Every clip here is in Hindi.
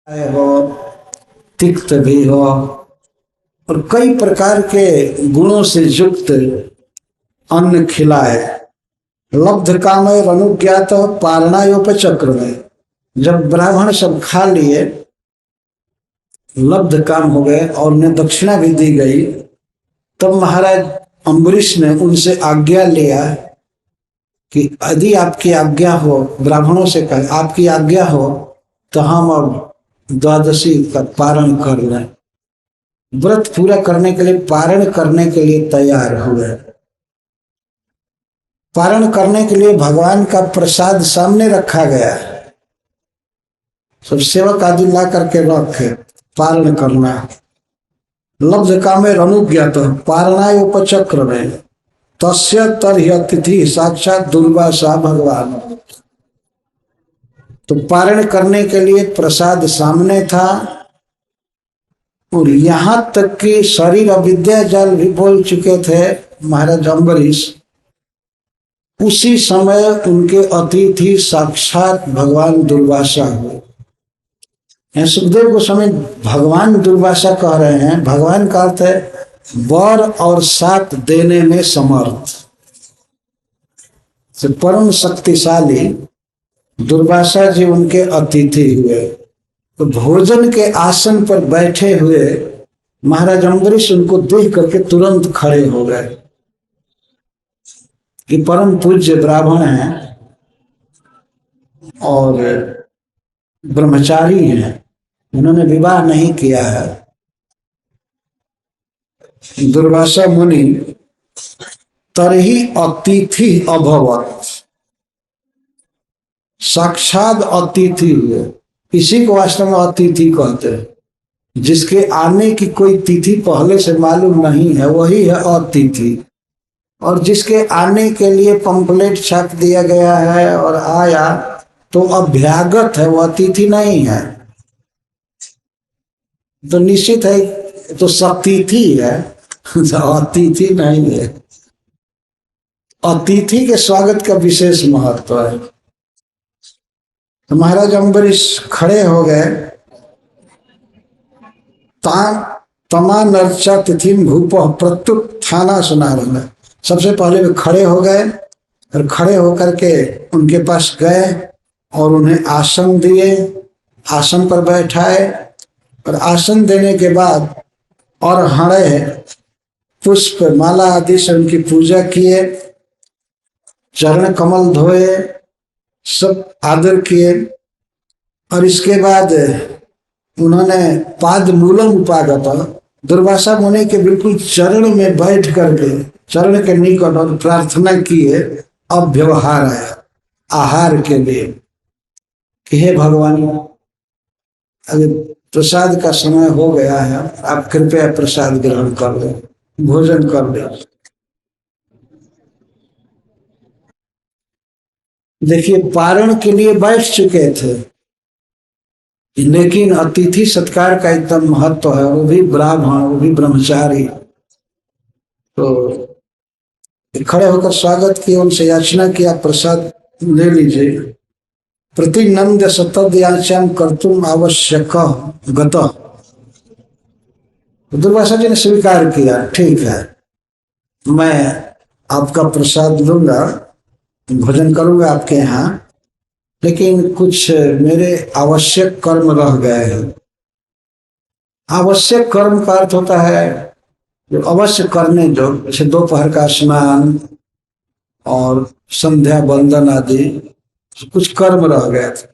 हो, तिक्त भी हो और कई प्रकार के गुणों से युक्त अन्न खिलाए। लब्ध कामय अनुज्ञात पारणायोपचक्र में जब ब्राह्मण सब खा लिए, लब्ध काम हो गए और उन्हें दक्षिणा भी दी गई, तब महाराज अम्बरीश ने उनसे आज्ञा लिया कि यदि आपकी आज्ञा हो, ब्राह्मणों से कहे आपकी आज्ञा हो तो हम अब द्वादशी का पारण कर लें। व्रत पूरा करने के लिए, पारण करने के लिए तैयार हुए। पारण करने के लिए भगवान का प्रसाद सामने रखा गया, सब सेवक आदि ला करके रखे, पारण करना। लब्ध कामे अनुज्ञात पारणायोपचक्र में तस्य तरहि अतिथि साक्षात दुर्वासा भगवान। तो पारण करने के लिए प्रसाद सामने था और यहां तक कि शरीर अविद्या जल भी बोल चुके थे महाराज अम्बरीश। उसी समय उनके अतिथि साक्षात भगवान दुर्वासा हुए। सुखदेव गोस्वामी भगवान दुर्वासा कह रहे हैं, भगवान का अर्थ है वर और साथ देने में समर्थ, तो परम शक्तिशाली दुर्वासा जी उनके अतिथि हुए। तो भोजन के आसन पर बैठे हुए महाराज अम्बरीश उनको देख करके तुरंत खड़े हो गए कि परम पूज्य ब्राह्मण हैं और ब्रह्मचारी हैं, उन्होंने विवाह नहीं किया है। दुर्वासा मुनि तरही अतिथि अभवत, साक्षात अतिथि हुए। इसी को वास्तव में अतिथि कहते हैं, जिसके आने की कोई तिथि पहले से मालूम नहीं है वही है अतिथि। और जिसके आने के लिए पंपलेट छाप दिया गया है और आया तो अभ्यागत है, वो अतिथि नहीं है। तो निश्चित है तो सतिथि है, अतिथि नहीं है। अतिथि के स्वागत का विशेष महत्व है। तो महाराज अम्बरीश खड़े हो गए। तमा नर्चा तिथि भूप प्रत्युत्थाना सुना रहा। सबसे पहले वे खड़े हो गए और खड़े होकर के उनके पास गए और उन्हें आसन दिए, आसन पर बैठाए और आसन देने के बाद और हरे पुष्प माला आदि से उनकी पूजा किए, चरण कमल धोए, सब आदर किए। और इसके बाद उन्होंने पाद मूलम उपागत, दुर्वासा मुनि के बिल्कुल चरण में बैठ करके चरण के निकट और प्रार्थना किए। अब व्यवहार आया आहार के लिए कि हे भगवान, अगर प्रसाद का समय हो गया है, आप कृपया प्रसाद ग्रहण कर ले, भोजन कर ले। देखिए, पारण के लिए बैठ चुके थे, लेकिन अतिथि सत्कार का एकदम महत्व है, वो भी ब्राह्मण, वो भी ब्रह्मचारी। तो खड़े होकर स्वागत किया, उनसे याचना किया प्रसाद ले लीजिए। प्रतिनंद सतद्याचाम कर्तुम आवश्यक गत। दुर्वासा जी ने स्वीकार किया, ठीक है मैं आपका प्रसाद लूंगा, भोजन करूंगा आपके यहाँ, लेकिन कुछ मेरे आवश्यक कर्म रह गए हैं। आवश्यक कर्म का अर्थ होता है जो अवश्य करने जो, जैसे दोपहर का स्नान और संध्या बंदन आदि कुछ कर्म रह गए थे।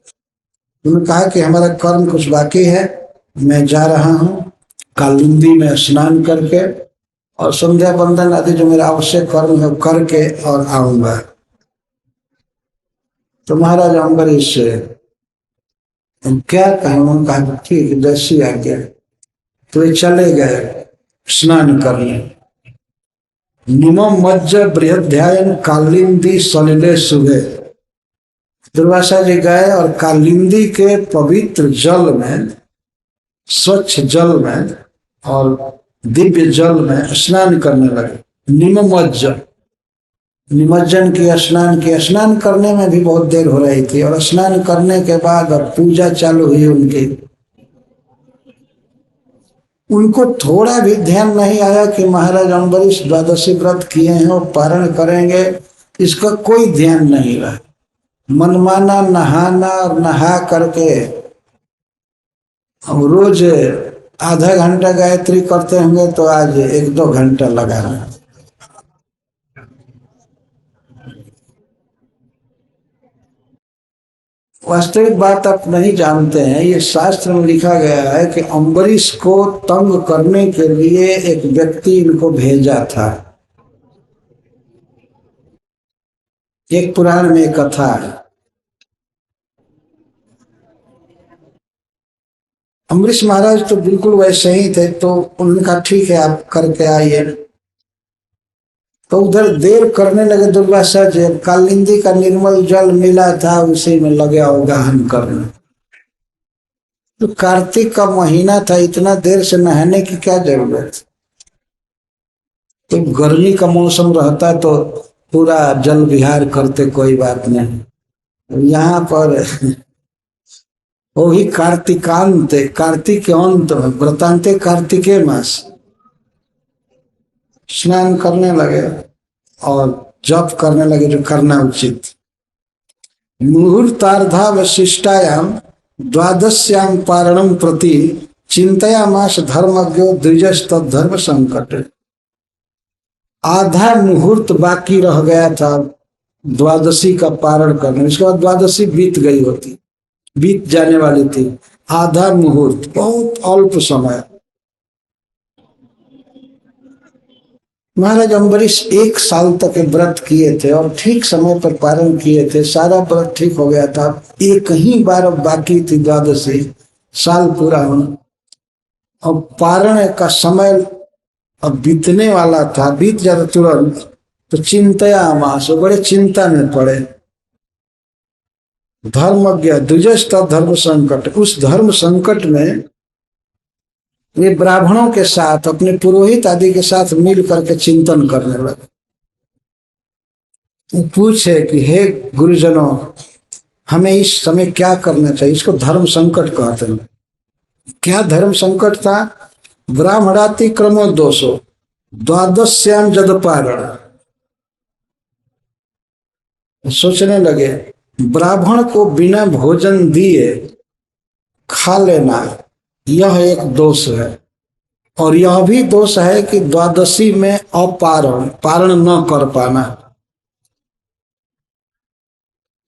उन्होंने कहा कि हमारा कर्म कुछ बाकी है, मैं जा रहा हूँ कालिंदी में स्नान करके और संध्या बंदन आदि जो मेरा आवश्यक कर्म है करके और आऊंगा। तो महाराज अम्बरीश से क्या कहें, उन्होंने कहा ठीक है जैसी आज्ञा। तो वे चले गए स्नान करने। निमम मज्ज बृहध्यायन कालिंदी सलिले सुबह। दुर्वासा जी गए और कालिंदी के पवित्र जल में, स्वच्छ जल में और दिव्य जल में स्नान करने लगे। निमज्ज, निमज्जन किया, स्नान किया। स्नान करने में भी बहुत देर हो रही थी और स्नान करने के बाद अब पूजा चालू हुई उनकी। उनको थोड़ा भी ध्यान नहीं आया कि महाराज अम्बरीश द्वादशी व्रत किए हैं और पारण करेंगे, इसका कोई ध्यान नहीं रहा। मनमाना नहाना और नहा करके अब रोज आधा घंटा गायत्री करते होंगे तो आज 1-2 घंटा लगा रहा। वास्तविक बात आप नहीं जानते हैं, ये शास्त्र में लिखा गया है कि अम्बरीश को तंग करने के लिए एक व्यक्ति इनको भेजा था। एक पुराण में एक कथा है। अम्बरीश महाराज तो बिल्कुल वैसे ही थे, तो उन्होंने कहा ठीक है आप करके आइए। तो उधर देर करने लगे दुर्वासा जी। कालिंदी का निर्मल जल मिला था, उसी में लगे अवगाहन करने। तो कार्तिक का महीना था, इतना देर से नहाने की क्या जरूरत। तो गर्मी का मौसम रहता तो पूरा जल विहार करते, कोई बात नहीं। यहाँ पर वही कार्तिकांत, कार्तिक अंत व्रतांते कार्तिके मास स्नान करने लगे और जप करने लगे जो करना उचित। मुहूर्तार्धा वशिष्टायाम द्वादश्याम पारणम प्रति चिंतयामास धर्मज्ञो द्विजस तद्धर्म संकट। आधा मुहूर्त बाकी रह गया था द्वादशी का पारण करने, इसके बाद द्वादशी बीत गई होती, बीत जाने वाली थी। आधा मुहूर्त, बहुत अल्प समय। महाराज अम्बरीश 1 साल तक व्रत किए थे और ठीक समय पर पारण किए थे, सारा व्रत ठीक हो गया था। एक ही बार अब बाकी थी द्वादशी, साल पूरा होना। अब पारण का समय अब बीतने वाला था, बीत जाता तुरंत। तो चिंतया मास, बड़े चिंता में पड़े। धर्मज्ञ द्विजस धर्म संकट, उस धर्म संकट में वे ब्राह्मणों के साथ, अपने पुरोहित आदि के साथ मिल करके चिंतन करने लगे। पूछे कि हे गुरुजनों, हमें इस समय क्या करना चाहिए। इसको धर्म संकट कहते हैं। क्या धर्म संकट था। ब्राह्मणाति क्रमो दोषो द्वादश्याम जद पारण। सोचने लगे ब्राह्मण को बिना भोजन दिए खा लेना, यह एक दोष है। और यह भी दोष है कि द्वादशी में अपारण, पारण न कर पाना।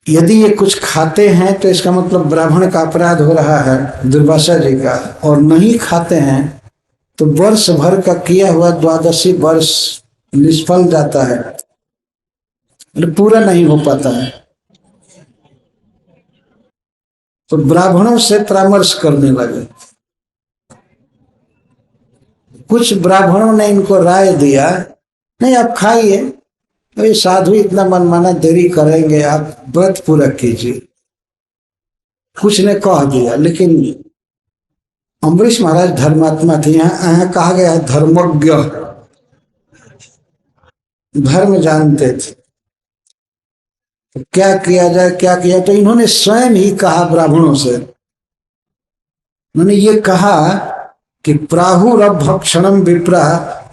यदि ये कुछ खाते हैं तो इसका मतलब ब्राह्मण का अपराध हो रहा है, दुर्वासा जी का। और नहीं खाते हैं तो वर्ष भर का किया हुआ द्वादशी वर्ष निष्फल जाता है, पूरा नहीं हो पाता है। तो ब्राह्मणों से परामर्श करने लगे। कुछ ब्राह्मणों ने इनको राय दिया, नहीं आप खाइए, तो साधु इतना मनमाना देरी करेंगे, आप व्रत पूरा कीजिए। कुछ ने कह दिया, लेकिन अम्बरीश महाराज धर्मात्मा थे। यहाँ कहा गया है धर्मज्ञ, धर्म जानते थे। तो क्या किया जाए, क्या किया। तो इन्होंने स्वयं ही कहा ब्राह्मणों से, उन्होंने ये कहा कि प्राहुरभक्षणम विप्रा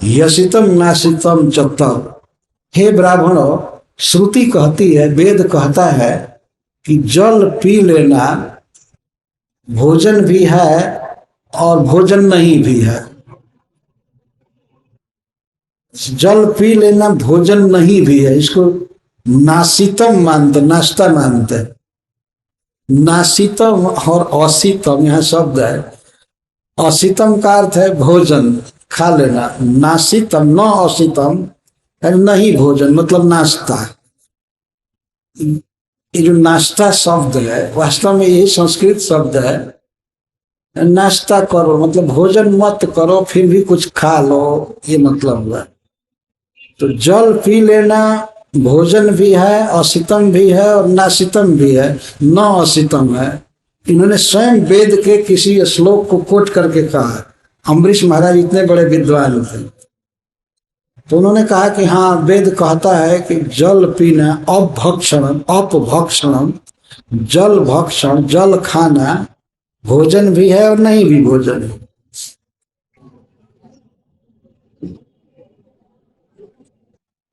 यसितम नासितम चत्तम। हे ब्राह्मणों, श्रुति कहती है, वेद कहता है कि जल पी लेना भोजन भी है और भोजन नहीं भी है। जल पी लेना भोजन नहीं भी है, इसको नासितम मानते, नाश्ता मानते। नासितम और असितम यहाँ शब्द है। असितम का अर्थ है भोजन, खा लेना। नासितम न असितम नहीं भोजन, मतलब नाश्ता। ये जो नाश्ता शब्द है वास्तव में यही संस्कृत शब्द है। नाश्ता करो मतलब भोजन मत करो, फिर भी कुछ खा लो, ये मतलब हुआ। तो जल पी लेना भोजन भी है, असितम भी है और नासितम भी है, न असितम है। इन्होंने स्वयं वेद के किसी श्लोक को कोट करके कहा। अम्बरीश महाराज इतने बड़े विद्वान थे, तो उन्होंने कहा कि हाँ, वेद कहता है कि जल पीना अपभक्षणम, अपभक्षणम, जल भक्षण, जल खाना भोजन भी है और नहीं भी भोजन है।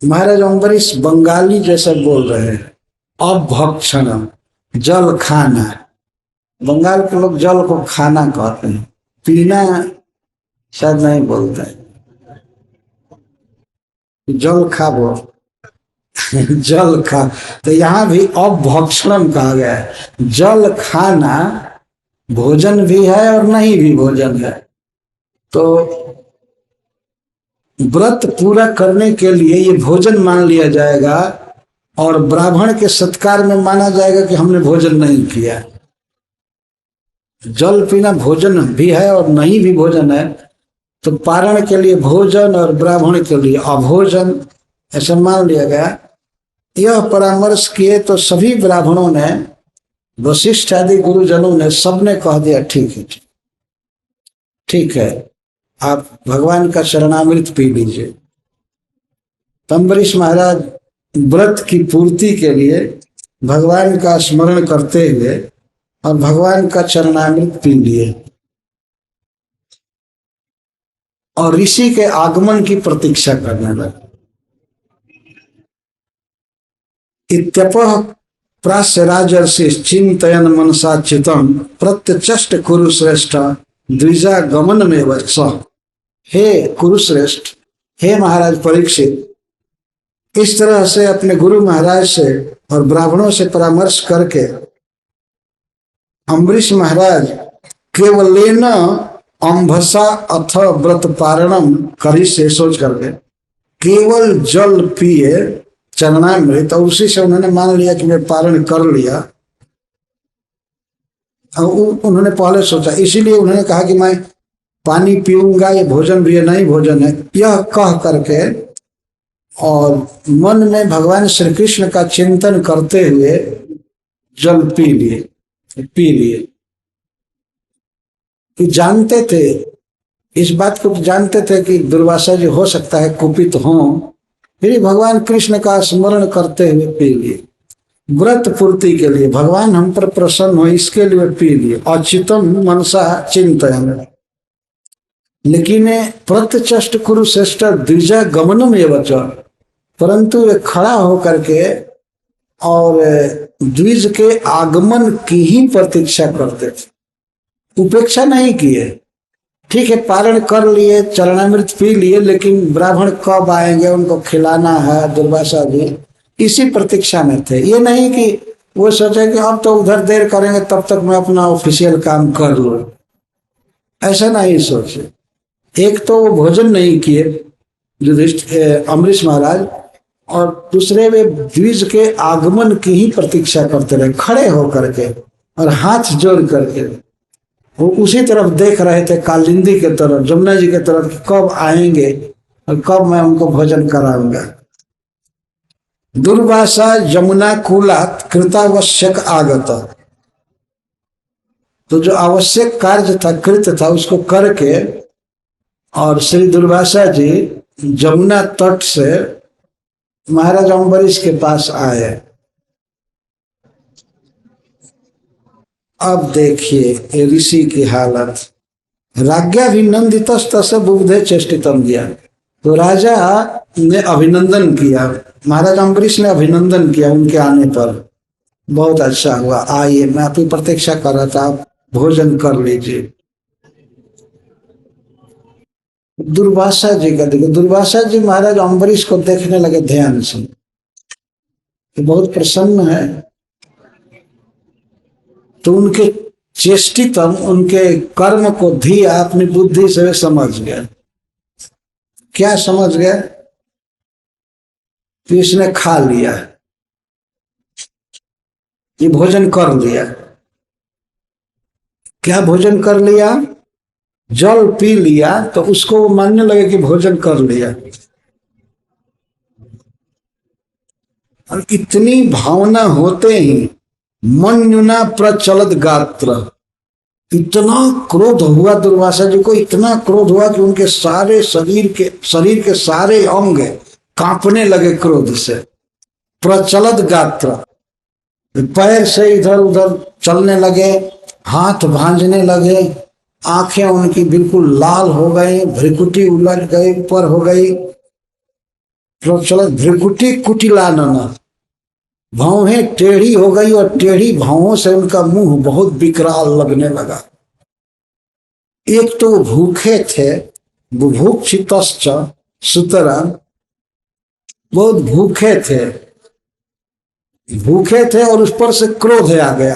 महाराज अम्बरीश बंगाली जैसा बोल रहे हैं। अभक्षणम, जल खाना। बंगाल के लोग जल को खाना कहते हैं, पीना शायद नहीं बोलते हैं। जल खा वो जल खा, तो यहाँ भी अभक्षणम कहा गया है। जल खाना भोजन भी है और नहीं भी भोजन है। तो व्रत पूरा करने के लिए ये भोजन मान लिया जाएगा और ब्राह्मण के सत्कार में माना जाएगा कि हमने भोजन नहीं किया। जल पीना भोजन भी है और नहीं भी भोजन है, तो पारण के लिए भोजन और ब्राह्मण के लिए अभोजन ऐसा मान लिया गया। यह परामर्श किए तो सभी ब्राह्मणों ने, वशिष्ठ आदि गुरुजनों ने, सबने कह दिया ठीक है, ठीक है, आप भगवान का शरणामृत पी लीजिए। अम्बरीश महाराज व्रत की पूर्ति के लिए भगवान का स्मरण करते हुए और भगवान का चरणामृत पी लिए और ऋषि के आगमन की प्रतीक्षा करने लगे। इत्यपः प्रास्य राजर्षि चिंतयन मनसा चितम प्रत्यचष्ट कुरुश्रेष्ठ द्विजा गमन में वत्स। हे कुरुश्रेष्ठ, हे महाराज परीक्षित, इस तरह से अपने गुरु महाराज से और ब्राह्मणों से परामर्श करके अम्बरीश महाराज केवलेन अम्भसा अथ व्रत पारणम करी से सोच करके केवल जल पिए चरणामृत, और उसी से उन्होंने मान लिया कि मैं पारण कर लिया। उन्होंने पहले सोचा, इसीलिए उन्होंने कहा कि मैं पानी पीऊंगा, ये भोजन भी है नहीं भोजन है, यह कह करके और मन में भगवान श्री कृष्ण का चिंतन करते हुए जल पी लिए। कि जानते थे, इस बात को जानते थे कि दुर्वासा जी हो सकता है कुपित हों, फिर भगवान कृष्ण का स्मरण करते हुए पी लिए। व्रत पूर्ति के लिए, भगवान हम पर प्रसन्न हो इसके लिए पी लिए। अचितम मनसा चिंतन, लेकिन प्रत्यचष्ट कुरुश्रेष्ठ द्विजा गमनम एवं, परंतु वे खड़ा होकर के और द्विज के आगमन की ही प्रतीक्षा करते थे, उपेक्षा नहीं किए। ठीक है, पारण कर लिए, चरणामृत पी लिए, लेकिन ब्राह्मण कब आएंगे, उनको खिलाना है, दुर्वासा जी इसी प्रतीक्षा में थे। ये नहीं कि वो सोचे कि अब तो उधर देर करेंगे तब तक मैं अपना ऑफिशियल काम कर लूं, ऐसा नहीं सोचे। एक तो वो भोजन नहीं किए अम्बरीश महाराज, और दूसरे वे द्विज के आगमन की ही प्रतीक्षा करते रहे, खड़े होकर के और हाथ जोड़ करके वो उसी तरफ देख रहे थे, कालिंदी के तरफ, जमुना जी के तरफ, कि कब आएंगे और कब मैं उनको भोजन कराऊंगा। दुर्वासा यमुना कूलात कृतावश्यक आगत, तो जो आवश्यक कार्य था, कृत्य था, उसको करके और श्री दुर्वासा जी यमुना तट से महाराज अम्बरीश के पास आए। अब देखिए ऋषि की हालत। राज्ञाभिनंदित तस्य बुद्धे चेष्टितम दिया, तो राजा ने अभिनंदन किया, महाराज अम्बरीश ने अभिनंदन किया उनके आने पर। बहुत अच्छा हुआ, आइए, मैं आपकी प्रतीक्षा कर रहा था, आप भोजन कर लीजिए। दुर्वासा जी का देखो, दुर्वासा जी महाराज अम्बरीश को देखने लगे ध्यान से, बहुत प्रसन्न है। तो उनके चेष्टितम, उनके कर्म को धिया, अपनी बुद्धि से समझ गया। क्या समझ गया? कि इसने खा लिया, ये भोजन कर लिया। क्या भोजन कर लिया? जल पी लिया, तो उसको वो मानने लगे कि भोजन कर लिया। और इतनी भावना होते ही मन्युना प्रचलत गात्र, इतना क्रोध हुआ दुर्वासा जी को, इतना क्रोध हुआ कि उनके सारे शरीर के सारे अंग कांपने लगे क्रोध से। प्रचलत गात्र, पैर से इधर उधर चलने लगे, हाथ भांजने लगे, आंखें उनकी बिल्कुल लाल हो गई, भ्रिकुटी उलट गई, ऊपर हो गई, प्रचलित भ्रिकुटी कुटिलानन, भौहें टेढ़ी हो गई और टेढ़ी भौहों से उनका मुंह बहुत विकराल लगने लगा। एक तो वो भूखे थे, बुभुक्षितश्च सुतरां, बहुत भूखे थे, भूखे थे और उस पर से क्रोध आ गया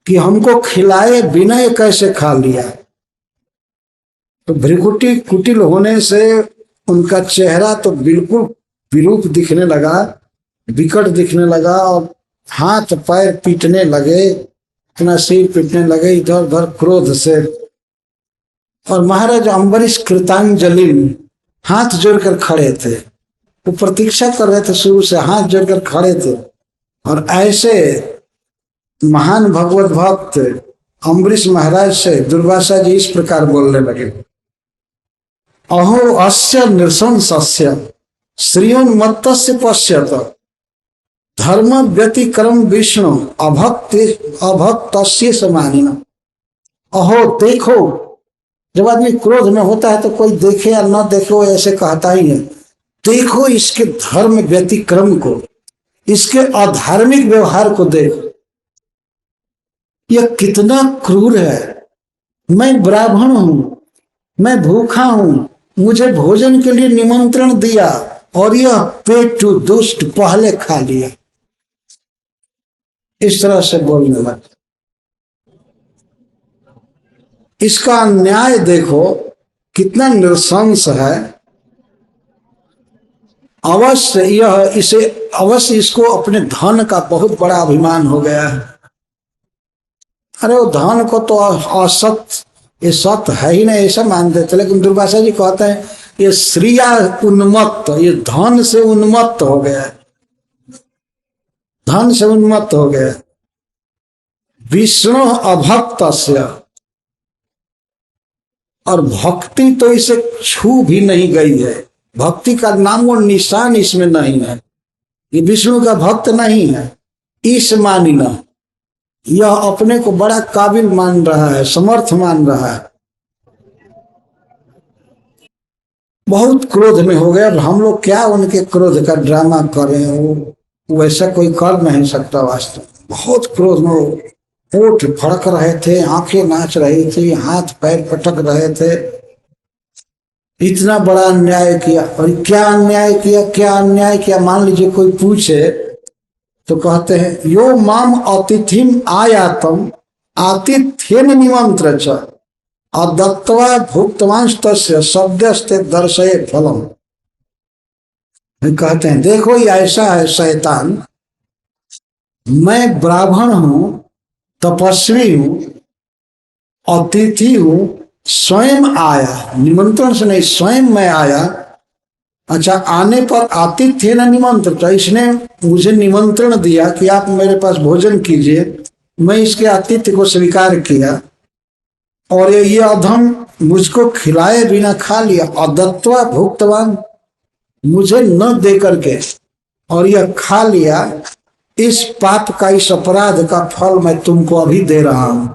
कि हमको खिलाए बिना ये कैसे खा लिया। तो भ्रिकुटी कुटिल होने से उनका चेहरा तो बिल्कुल विरूप दिखने लगा, विकट दिखने लगा और हाथ पैर पीटने लगे, अपना सिर पीटने लगे इधर उधर क्रोध से। और महाराज अम्बरीश कृतांजलि हाथ जोड़कर खड़े थे, वो प्रतीक्षा कर रहे थे, शुरू से हाथ जोड़कर खड़े थे। और ऐसे महान भगवत भक्त अम्बरीश महाराज से दुर्वासा जी इस प्रकार बोलने लगे, अहो अस्य नृशंसस्य श्रियोन्मत्तस्य पश्यत धर्म व्यतिक्रम विष्णु अभक्तस्य समानिन। अहो देखो, जब आदमी क्रोध में होता है तो कोई देखे या न देखे वो ऐसे कहता ही है, देखो इसके धर्म व्यतिक्रम को, इसके अधार्मिक व्यवहार को देखो, यह कितना क्रूर है। मैं ब्राह्मण हूं, मैं भूखा हूं, मुझे भोजन के लिए निमंत्रण दिया और यह पेटू दुष्ट पहले खा लिया। इस तरह से बोलने लगा। इसका न्याय देखो कितना नृशंस है। अवश्य इसको अपने धन का बहुत बड़ा अभिमान हो गया है। अरे वो धन को तो असत, ये सत्य है ही नहीं ऐसा मान देते, लेकिन दुर्वासा जी कहते हैं ये श्रिया उन्मत्त, ये धन से उन्मत्त हो गया, धन से उन्मत्त हो गया। विष्णु अभक्तस्य, और भक्ति तो इसे छू भी नहीं गई है, भक्ति का नाम और निशान इसमें नहीं है, ये विष्णु का भक्त नहीं है। इस मानिना, यह अपने को बड़ा काबिल मान रहा है, समर्थ मान रहा है, बहुत क्रोध में हो गया। हम लोग क्या उनके क्रोध का ड्रामा करें, वो वैसा कोई कर नहीं सकता वास्तव। बहुत क्रोध में होठ फड़क रहे थे, आंखें नाच रही थी, हाथ पैर पटक रहे थे। इतना बड़ा अन्याय किया। और क्या अन्याय किया, क्या अन्याय किया, मान लीजिए कोई पूछे तो कहते हैं यो माम अतिथिम आयातम आतिथ्येन निमंत्र च अदत्वा भुक्तवांश तस्य सद्यस्ते दर्शये फलम। कहते हैं देखो ये ऐसा है शैतान, मैं ब्राह्मण हूं, तपस्वी हूं, अतिथि हूं, स्वयं आया, निमंत्रण से नहीं, स्वयं मैं आया। अच्छा, आने पर आतिथ्य न निमंत्रण, इसने मुझे निमंत्रण दिया कि आप मेरे पास भोजन कीजिए, मैं इसके आतिथ्य को स्वीकार किया और ये अधम मुझको खिलाए बिना खा लिया। अदत्वा भुक्तवान, मुझे न दे करके और यह खा लिया। इस पाप का, इस अपराध का फल मैं तुमको अभी दे रहा हूं।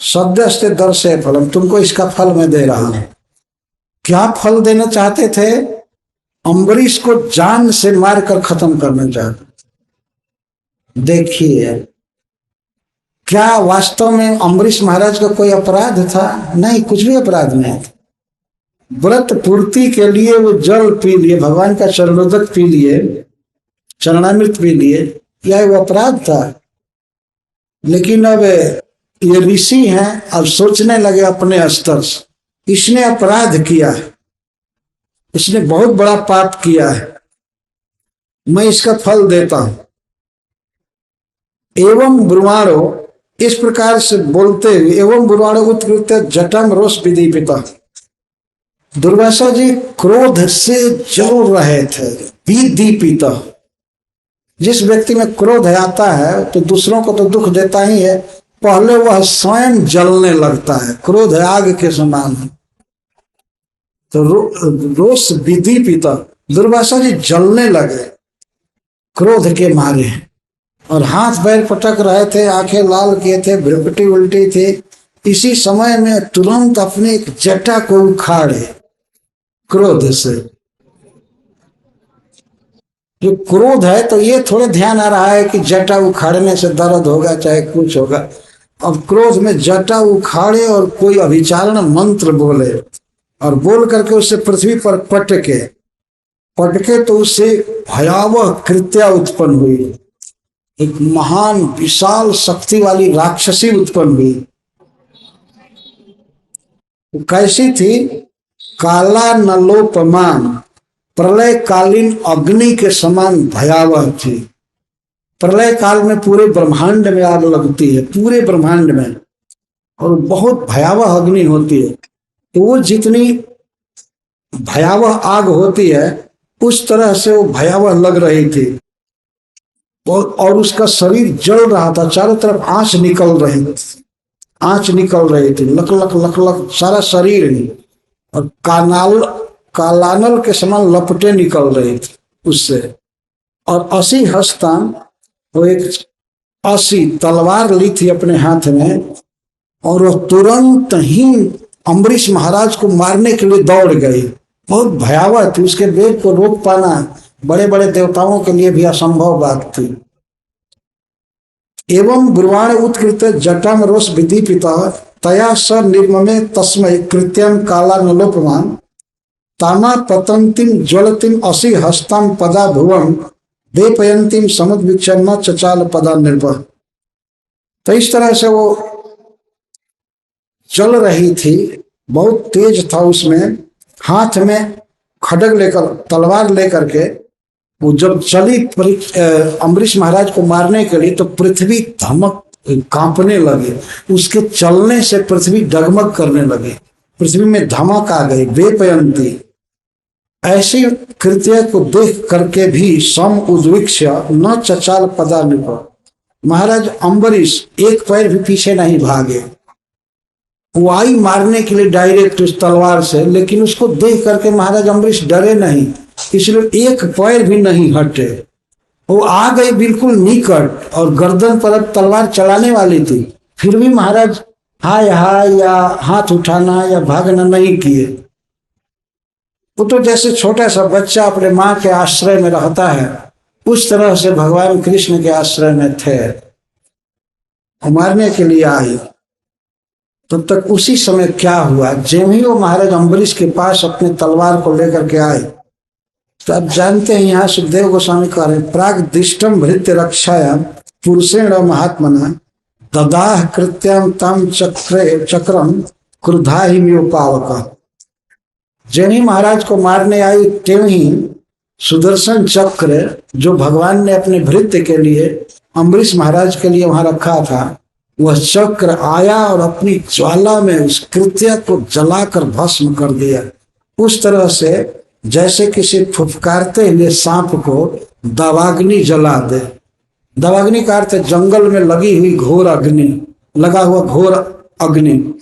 सद्यस्ते दर्शये फलम, तुमको इसका फल मैं दे रहा हूं। क्या फल देना चाहते थे? अम्बरीश को जान से मारकर खत्म करना चाहते। देखिए क्या वास्तव में अम्बरीश महाराज का कोई अपराध था? नहीं, कुछ भी अपराध नहीं था। व्रत पूर्ति के लिए वो जल पी लिए, भगवान का चरणोदक पी लिए, चरणामृत पी लिए, यह वो अपराध था। लेकिन अब ये ऋषि हैं, अब सोचने लगे अपने स्तर से, इसने अपराध किया है, इसने बहुत बड़ा पाप किया है, मैं इसका फल देता हूं। एवं ब्रुवाणो, इस प्रकार से बोलते हुए, एवं ब्रुवाणो उत्कृत जटम रोष विदीपिता, दुर्वासा जी क्रोध से जल रहे थे। विदीपिता, जिस व्यक्ति में क्रोध आता है तो दूसरों को तो दुख देता ही है, पहले वह स्वयं जलने लगता है, क्रोध आग के समान है। तो रोष विदीपिता, दुर्वासा जी जलने लगे क्रोध के मारे, और हाथ पैर पटक रहे थे, आंखें लाल किए थे, भ्रिकुटी उल्टी थी। इसी समय में तुरंत अपने एक जटा को उखाड़े क्रोध से। जो क्रोध है तो ये थोड़े ध्यान आ रहा है कि जटा उखाड़ने से दर्द होगा चाहे कुछ होगा। अब क्रोध में जटा उखाड़े और कोई अभिचारण मंत्र बोले और बोल करके उससे पृथ्वी पर पटके तो उससे भयावह कृत्या उत्पन्न हुई। एक महान विशाल शक्ति वाली राक्षसी उत्पन्न हुई। वो कैसी थी? काला नलोपमान, प्रलय कालीन अग्नि के समान भयावह थी। प्रलय काल में पूरे ब्रह्मांड में आग लगती है, पूरे ब्रह्मांड में, और बहुत भयावह अग्नि होती है। तो वो जितनी भयावह आग होती है उस तरह से वो भयावह लग रही थी। और उसका शरीर जल रहा था, चारों तरफ आंच निकल रही थी, आंच निकल रही थी, लक लक लक लक सारा शरीर ही, और कालानल के समान लपटे निकल रही थी उससे। और 80 हस्तान, वो एक 80 तलवार ली थी अपने हाथ में, और वो तुरंत ही अम्बरीश महाराज को मारने के लिए दौड़ गई। बहुत भयावह थी, उसके वेग को रोक पाना बड़े बड़े देवताओं के लिए भी असंभव बात थी। एवं ब्रुवाण उत्कृत जटाम रोष विदीपिता तया स निर्ममे तस्मै कृत्यम काला नलोपमान तामा पतंतिम ज्वलतिम 80 हस्ताम पदा भुवम देपयंतिम समुद्विक्षण चचाल पदा निर्भर। तो इस तरह से वो चल रही थी, बहुत तेज था उसमें, हाथ में खड्ग लेकर, तलवार लेकर के वो जब चली अम्बरीश महाराज को मारने के लिए तो पृथ्वी धमक कांपने लगे। उसके चलने से पृथ्वी डगमग करने लगी, पृथ्वी में धमक आ गई। बेपयंती, ऐसी कृत्य को देख करके भी सम उद्विक्ष न चचाल पदा निप, महाराज अम्बरीश एक पैर भी पीछे नहीं भागे। वो आई मारने के लिए डायरेक्ट उस तलवार से, लेकिन उसको देख करके महाराज अम्बरीश डरे नहीं, इसलिए एक पैर भी नहीं हटे। वो आ गई बिल्कुल निकट और गर्दन पर अब तलवार चलाने वाली थी, फिर भी महाराज हाय हाय या हाथ उठाना या भागना नहीं किए। वो तो जैसे छोटा सा बच्चा अपने माँ के आश्रय में रहता है, उस तरह से भगवान कृष्ण के आश्रय में थे। मारने के लिए आई। तब तक उसी समय क्या हुआ, जब ही वो महाराज अम्बरीश के पास अपने तलवार को लेकर के आए, तो आप जानते हैं यहाँ सुखदेव गोस्वामी कह रहे हैं, प्राग दिष्टम भृत्य रक्षाया पुरुषेण महात्मना ददाह कृत्याम तम चक्रम क्रुद्धा ही म्योपावक। जैन ही महाराज को मारने आई त्यों ही सुदर्शन चक्र जो भगवान ने अपने भृत्य के लिए, अम्बरीश महाराज के लिए वहां रखा था, वह चक्र आया और अपनी ज्वाला में उस कृत्य को जलाकर भस्म कर दिया। उस तरह से जैसे किसी फुफकारते हुए सांप को दावाग्नि जला दे। दावाग्नि का अर्थ जंगल में लगी हुई घोर अग्नि, लगा हुआ घोर अग्नि,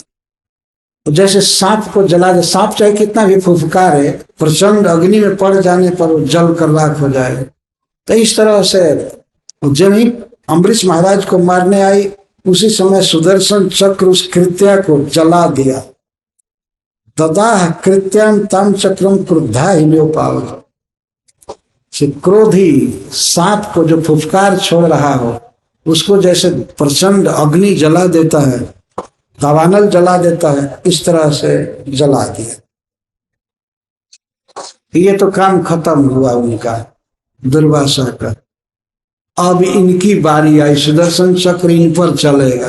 जैसे सांप को जला दे। सांप चाहे कितना भी फुफकारे, प्रचंड अग्नि में पड़ जाने पर वो जल कर राख हो जाए। तो इस तरह से जब ही अम्बरीश महाराज को मारने आई, उसी समय सुदर्शन चक्र उस कृत्या को जला दिया। ददाह कृत्याम तम चक्रम क्रुद्धा ही म्योपावक। क्रोधी सांप को जो फुफकार छोड़ रहा हो, उसको जैसे प्रचंड अग्नि जला देता है, दावानल जला देता है, इस तरह से जला दिया। ये तो काम खत्म हुआ उनका, दुर्वासा का। अब इनकी बारी आई, सुदर्शन चक्र इन पर चलेगा।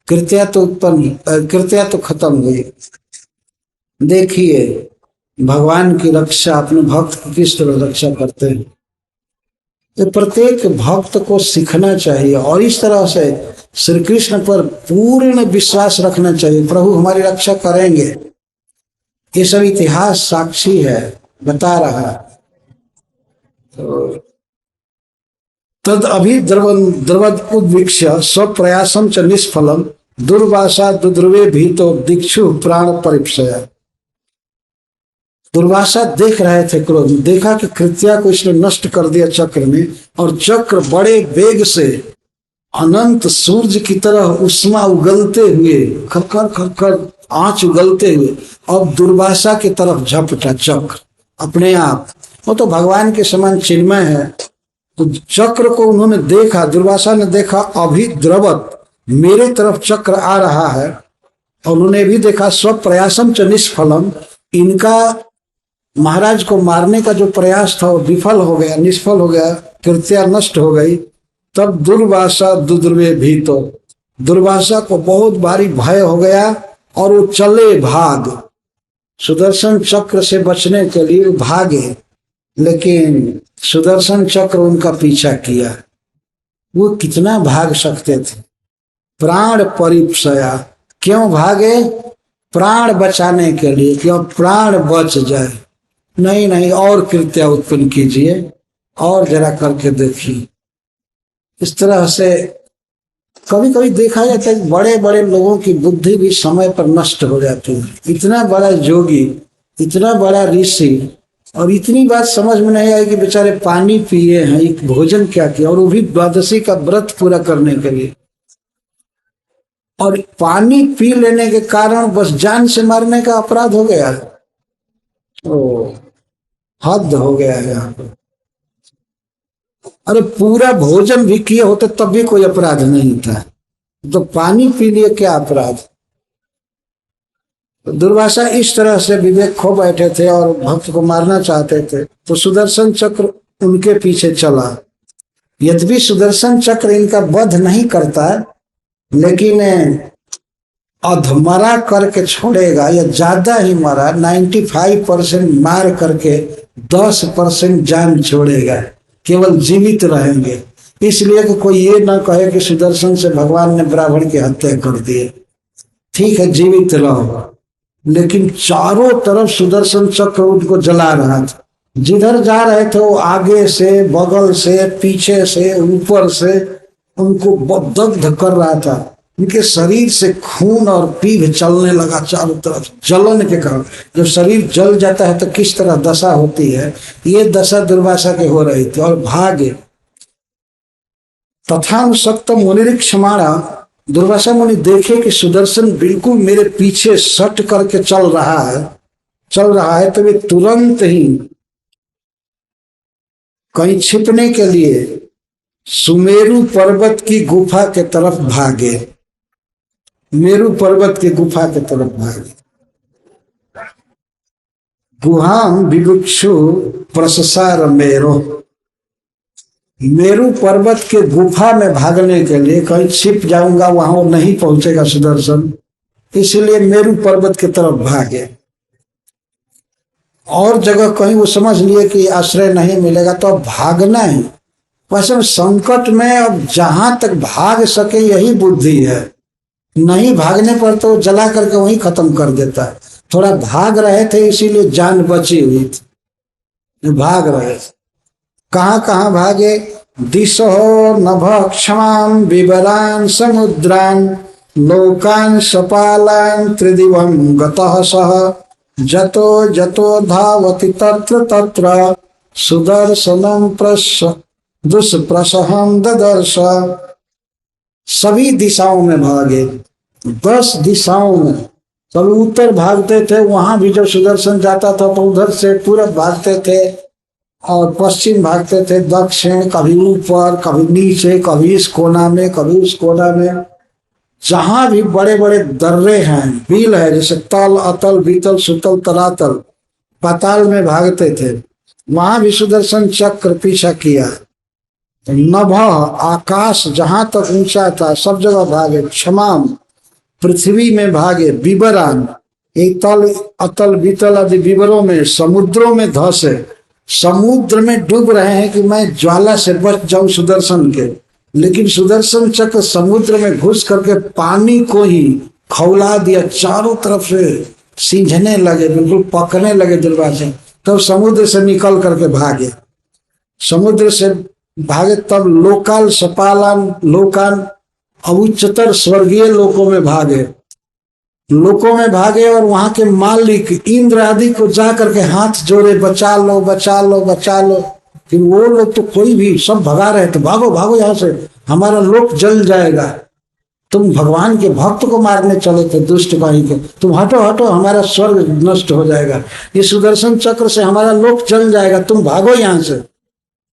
कृत्या तो उत्पन्न, कृत्या तो खत्म हुई। देखिए भगवान की रक्षा अपने भक्त की किस तरह रक्षा करते हैं। तो प्रत्येक भक्त को सीखना चाहिए और इस तरह से श्री कृष्ण पर पूर्ण विश्वास रखना चाहिए, प्रभु हमारी रक्षा करेंगे। ये सब इतिहास साक्षी है, बता रहा। तो तद अभी द्रवद उद्वीक्ष स्वप्रयासम च निष्फलम दुर्वासा दुद्रुवे भीतो दीक्षु प्राण परिपया। दुर्वासा देख रहे थे क्रोध, देखा कि कृत्या को इसने नष्ट कर दिया चक्र ने, और चक्र बड़े वेग से अनंत सूर्य की तरह उष्मा उगलते हुए, खरखर खरखर आंच उगलते हुए, अब दुर्वासा की तरफ झपटा चक्र अपने आप। वो तो भगवान के समान चिन्मय है। तो चक्र को उन्होंने देखा, दुर्वासा ने देखा, अभी द्रवत मेरे तरफ चक्र आ रहा है। और उन्होंने भी देखा स्व प्रयासम च निष्फलम, इनका महाराज को मारने का जो प्रयास था वो विफल हो गया, निष्फल हो गया, कृत्या नष्ट हो गई। तब दुर्वासा दुर्वे भी, तो दुर्वासा को बहुत भारी भय हो गया और वो चले भाग, सुदर्शन चक्र से बचने के लिए भागे, लेकिन सुदर्शन चक्र उनका पीछा किया। वो कितना भाग सकते थे? प्राण परिपसया, क्यों भागे? प्राण बचाने के लिए, क्यों प्राण बच जाए। नहीं नहीं, और कृत्या उत्पन्न कीजिए, और जरा करके देखिए। इस तरह से कभी कभी देखा जाता है बड़े बड़े लोगों की बुद्धि भी समय पर नष्ट हो जाती है। इतना बड़ा योगी, इतना बड़ा ऋषि, और इतनी बात समझ में नहीं आई कि बेचारे पानी पिए हैं, एक भोजन क्या किया, और वो भी द्वादशी का व्रत पूरा करने के लिए, और पानी पी लेने के कारण बस जान से मारने का अपराध हो गया। ओ, हद हो गया है यहाँ पर। अरे पूरा भोजन भी किए होते तब भी कोई अपराध नहीं था, तो पानी पी लिए क्या अपराध? दुर्वासा इस तरह से विवेक खो बैठे थे और भक्त को मारना चाहते थे। तो सुदर्शन चक्र उनके पीछे चला। यद्यपि सुदर्शन चक्र इनका वध नहीं करता, लेकिन अधमरा करके छोड़ेगा, या ज्यादा ही मरा, 95% मार करके 10% जान छोड़ेगा, केवल जीवित रहेंगे। इसलिए कि कोई ये ना कहे कि सुदर्शन से भगवान ने ब्राह्मण की हत्या कर दी। ठीक है, जीवित रहो, लेकिन चारों तरफ सुदर्शन चक्र उनको जला रहा था। जिधर जा रहे थे वो आगे से, बगल से, पीछे से, ऊपर से उनको दग्ध कर रहा था। उनके शरीर से खून और पीभ चलने लगा चारों तरफ, जलन के कारण। जब शरीर जल जाता है तो किस तरह दशा होती है, ये दशा दुर्वासा के हो रही थी, और भागे। तथा सप्तम मुनिरीक्षमाणा, दुर्वासा मुनि देखे कि सुदर्शन बिल्कुल मेरे पीछे सट करके चल रहा है, तो वे तुरंत ही कहीं छिपने के लिए सुमेरु पर्वत की गुफा के तरफ भागे। मेरु पर्वत की गुफा के तरफ भागे। गुहाम विवक्षु प्रसार मेरो, मेरु पर्वत के गुफा में भागने के लिए, कहीं छिप जाऊंगा वहां नहीं पहुंचेगा सुदर्शन, इसलिए मेरु पर्वत की तरफ भागे। और जगह कहीं वो समझ लिए कि आश्रय नहीं मिलेगा तो अब भागना ही। वैसे संकट में अब जहां तक भाग सके यही बुद्धि है, नहीं भागने पर तो जला करके वहीं खत्म कर देता है। थोड़ा भाग रहे थे इसीलिए जान बची हुई थी, भाग रहे थे। कहाँ कहाँ भागे? दिशो नभ क्षमां विवरान समुद्रान लोकान सपालान त्रिदिवं गतः सह जतो जतो धावति तत्र तत्र सुदर्शनम दुष्प्रसहं ददर्श। सभी दिशाओं में भागे, 10 दिशाओं में। कभी उत्तर भागते थे, वहां भी जब सुदर्शन जाता था तो उधर से पूरब भागते थे, और पश्चिम भागते थे, दक्षिण, कभी ऊपर, कभी नीचे, कभी इस कोना में, कभी उस कोना में। जहां भी बड़े बड़े दर्रे हैं, बिल है, जैसे तल, अतल, बीतल, सुतल, तरातल, पाताल में भागते थे, वहां भी सुदर्शन चक्र पीछा किया। नभ आकाश जहां तक ऊंचा था सब जगह भागे। क्षमा पृथ्वी में भागे। विवरान, एक तल, अतल, बीतल आदि विवरों में, समुद्रों में धसे, समुद्र में डूब रहे हैं कि मैं ज्वाला से बच जाऊं सुदर्शन के, लेकिन सुदर्शन चक्र समुद्र में घुस करके पानी को ही खौला दिया, चारों तरफ से सींझने लगे, बिल्कुल पकने लगे दुर्वासा। तब समुद्र से निकल करके भागे, समुद्र से भागे। तब लोकाल सपालान लोकान, अब उच्चतर स्वर्गीय लोकों में भागे, लोकों में भागे, और वहां के मालिक इंद्र आदि को जा करके हाथ जोड़े, बचा लो बचा लो बचा लो। फिर वो लोग तो कोई भी सब भगा रहे थे, भागो भागो यहाँ से, हमारा लोक जल जाएगा, तुम भगवान के भक्त को मारने चले थे, दुष्ट कहीं के, तुम हटो हटो, हमारा स्वर्ग नष्ट हो जाएगा, ये सुदर्शन चक्र से हमारा लोक जल जाएगा, तुम भागो यहाँ से।